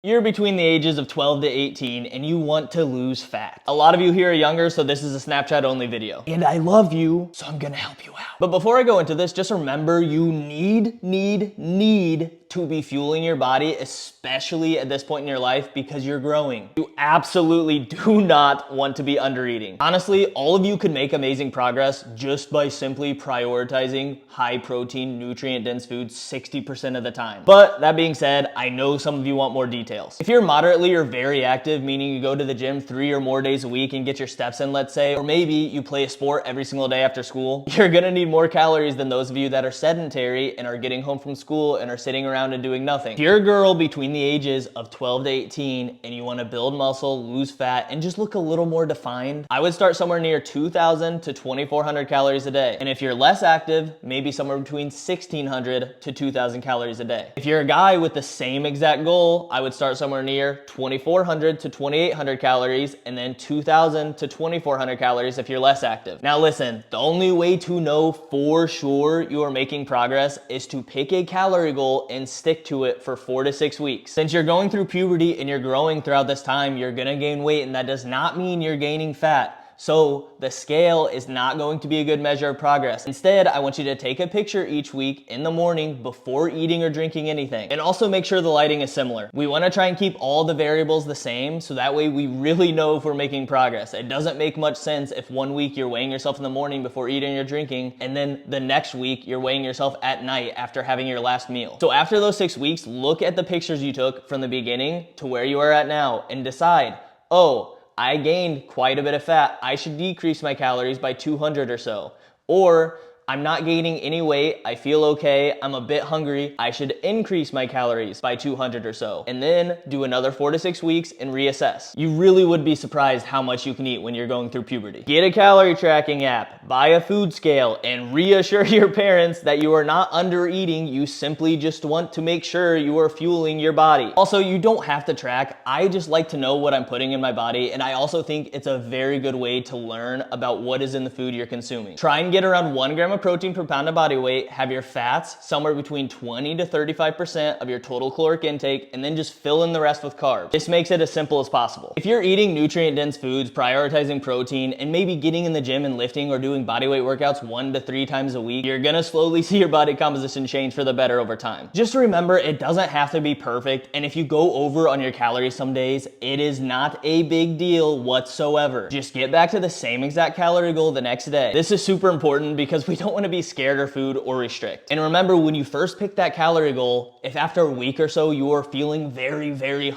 You're between the ages of 12 to 18 and you want to lose fat. A lot of you here are younger, so this is a Snapchat only video. And I love you, so I'm gonna help you out. But before I go into this, just remember you need to be fueling your body, especially at this point in your life because you're growing. You absolutely do not want to be under eating. Honestly, all of you could make amazing progress just by simply prioritizing high protein, nutrient dense foods 60% of the time. But that being said, I know some of you want more details. If you're moderately or very active, meaning you go to the gym 3 or more days a week and get your steps in, let's say, or maybe you play a sport every single day after school, you're gonna need more calories than those of you that are sedentary and are getting home from school and are sitting around and doing nothing. If you're a girl between the ages of 12 to 18 and you want to build muscle, lose fat, and just look a little more defined, I would start somewhere near 2,000 to 2,400 calories a day. And if you're less active, maybe somewhere between 1,600 to 2,000 calories a day. If you're a guy with the same exact goal, I would start somewhere near 2,400 to 2,800 calories and then 2,000 to 2,400 calories if you're less active. Now listen, the only way to know for sure you are making progress is to pick a calorie goal and stick to it for 4 to 6 weeks. Since you're going through puberty and you're growing throughout this time, you're gonna gain weight, and that does not mean you're gaining fat. So the scale is not going to be a good measure of progress. Instead, I want you to take a picture each week in the morning before eating or drinking anything. And also make sure the lighting is similar. We want to try and keep all the variables the same so that way we really know if we're making progress. It doesn't make much sense if one week you're weighing yourself in the morning before eating or drinking, and then the next week you're weighing yourself at night after having your last meal. So after those 6 weeks, look at the pictures you took from the beginning to where you are at now and decide, oh, I gained quite a bit of fat. I should decrease my calories by 200 or so. Or I'm not gaining any weight. I feel okay. I'm a bit hungry. I should increase my calories by 200 or so. And then do another 4 to 6 weeks and reassess. You really would be surprised how much you can eat when you're going through puberty. Get a calorie tracking app, buy a food scale, and reassure your parents that you are not under eating. You simply just want to make sure you are fueling your body. Also, you don't have to track. I just like to know what I'm putting in my body, and I also think it's a very good way to learn about what is in the food you're consuming. Try and get around 1 gram of protein per pound of body weight, have your fats somewhere between 20 to 35% of your total caloric intake, and then just fill in the rest with carbs. This makes it as simple as possible. If you're eating nutrient-dense foods, prioritizing protein, and maybe getting in the gym and lifting or doing bodyweight workouts 1 to 3 times a week, you're gonna slowly see your body composition change for the better over time. Just remember, it doesn't have to be perfect, and if you go over on your calories some days, it is not a big deal whatsoever. Just get back to the same exact calorie goal the next day. This is super important because we don't want to be scared of food or restrict. And remember, when you first pick that calorie goal, if after a week or so you are feeling very